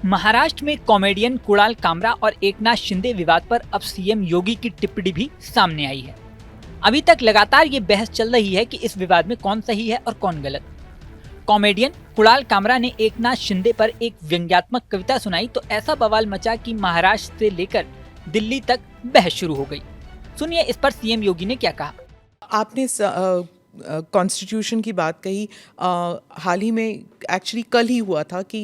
महाराष्ट्र में कॉमेडियन कुणाल कामरा और एकनाथ शिंदे विवाद पर अब सीएम योगी की टिप्पणी भी सामने आई है। अभी तक लगातार ये बहस चल रही है कि इस विवाद में कौन सही है और कौन गलत। कॉमेडियन कुणाल कामरा ने एकनाथ शिंदे पर एक व्यंग्यात्मक कविता सुनाई तो ऐसा बवाल मचा कि महाराष्ट्र से लेकर दिल्ली तक बहस शुरू हो गई। सुनिए इस पर सीएम योगी ने क्या कहा। आपने कॉन्स्टिट्यूशन की बात कही। हाल ही में एक्चुअली कल ही हुआ था कि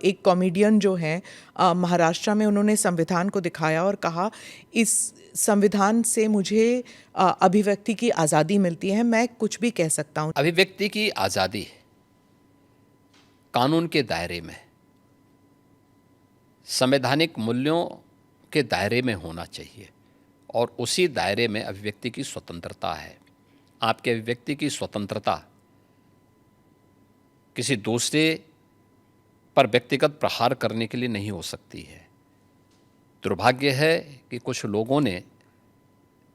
एक कॉमेडियन जो है महाराष्ट्र में, उन्होंने संविधान को दिखाया और कहा इस संविधान से मुझे अभिव्यक्ति की आज़ादी मिलती है, मैं कुछ भी कह सकता हूँ। अभिव्यक्ति की आज़ादी कानून के दायरे में, संवैधानिक मूल्यों के दायरे में होना चाहिए और उसी दायरे में अभिव्यक्ति की स्वतंत्रता है। आपके अभिव्यक्ति की स्वतंत्रता किसी दूसरे पर व्यक्तिगत प्रहार करने के लिए नहीं हो सकती है। दुर्भाग्य है कि कुछ लोगों ने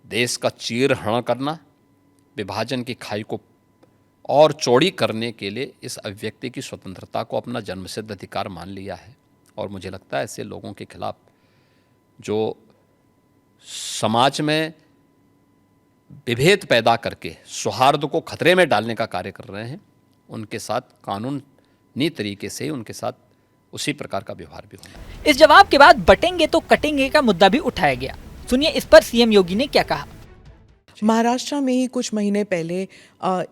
देश का चीरहरण करना, विभाजन की खाई को और चौड़ी करने के लिए इस अभिव्यक्ति की स्वतंत्रता को अपना जन्मसिद्ध अधिकार मान लिया है। और मुझे लगता है ऐसे लोगों के खिलाफ जो समाज में विभेद पैदा करके सौहार्द को खतरे में डालने का कार्य कर रहे हैं, उनके साथ कानूनी तरीके से उनके साथ उसी प्रकार का व्यवहार भी होना। इस जवाब के बाद बटेंगे तो कटेंगे का मुद्दा भी उठाया गया। सुनिए इस पर सीएम योगी ने क्या कहा। महाराष्ट्र में ही कुछ महीने पहले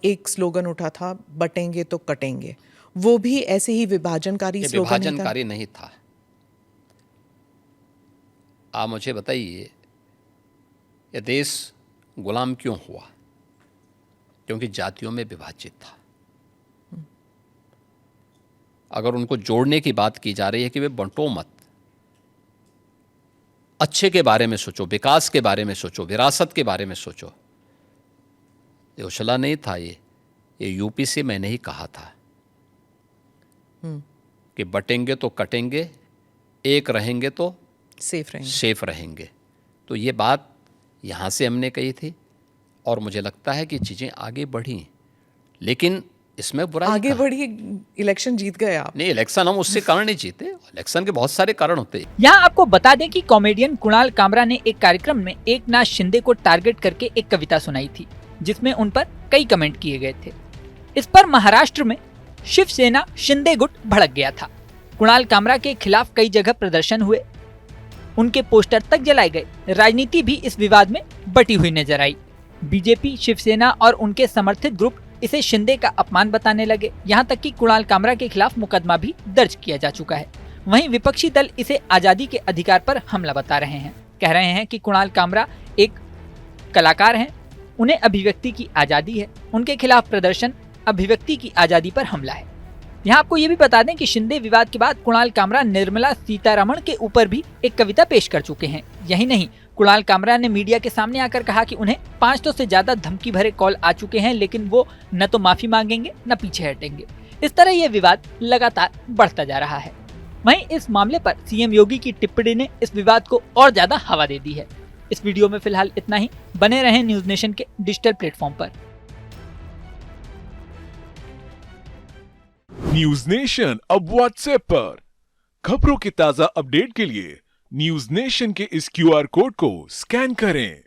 एक स्लोगन उठा था, बटेंगे तो कटेंगे। वो भी ऐसे ही विभाजनकारी स्लोगन था। विभाजनकारी नहीं था। आप मुझे बताइए, यह देश गुलाम क्यों हुआ? क्योंकि जातियों में विभाजित था। अगर उनको जोड़ने की बात की जा रही है कि वे बंटो मत, अच्छे के बारे में सोचो, विकास के बारे में सोचो, विरासत के बारे में सोचो। ये उछला नहीं था, ये यूपी से मैंने ही कहा था कि बटेंगे तो कटेंगे, एक रहेंगे तो सेफ रहेंगे। तो ये बात यहाँ से हमने कही थी और मुझे लगता है कि चीज़ें आगे बढ़ी, लेकिन इसमें बुराई आगे बढ़ी। इलेक्शन जीत गए आप। नहीं, इलेक्शन हम उससे कारण नहीं जीते, इलेक्शन के बहुत सारे कारण होते हैं। यहाँ आपको बता दें कि कॉमेडियन कुणाल कामरा ने एक कार्यक्रम में एकनाथ शिंदे को टारगेट करके एक कविता सुनाई थी, जिसमें उन पर कई कमेंट किए गए थे। इस पर महाराष्ट्र में शिवसेना शिंदे गुट भड़क गया था। कुणाल कामरा के खिलाफ कई जगह प्रदर्शन हुए, उनके पोस्टर तक जलाए गए। राजनीति भी इस विवाद में बटी हुई नजर आई। बीजेपी, शिवसेना और उनके समर्थित ग्रुप इसे शिंदे का अपमान बताने लगे। यहाँ तक कि कुणाल कामरा के खिलाफ मुकदमा भी दर्ज किया जा चुका है। वहीं विपक्षी दल इसे आजादी के अधिकार पर हमला बता रहे हैं। कह रहे हैं कि कुणाल कामरा एक कलाकार हैं, उन्हें अभिव्यक्ति की आजादी है, उनके खिलाफ प्रदर्शन अभिव्यक्ति की आजादी पर हमला है। यहाँ आपको ये भी बता दें कि शिंदे विवाद के बाद कुणाल कामरा निर्मला सीतारमण के ऊपर भी एक कविता पेश कर चुके हैं। यही नहीं, कुणाल कामरा ने मीडिया के सामने आकर कहा कि उन्हें 500 से ज्यादा धमकी भरे कॉल आ चुके हैं, लेकिन वो न तो माफी मांगेंगे न पीछे हटेंगे। इस तरह ये विवाद लगातार बढ़ता जा रहा है। वहीं इस मामले पर सीएम योगी की टिप्पणी ने इस विवाद को और ज्यादा हवा दे दी है। इस वीडियो में फिलहाल इतना ही। बने रहें न्यूज नेशन के डिजिटल प्लेटफॉर्म पर। न्यूज नेशन अब व्हाट्सएप पर। खबरों के ताजा अपडेट के लिए न्यूज नेशन के इस QR कोड को स्कैन करें।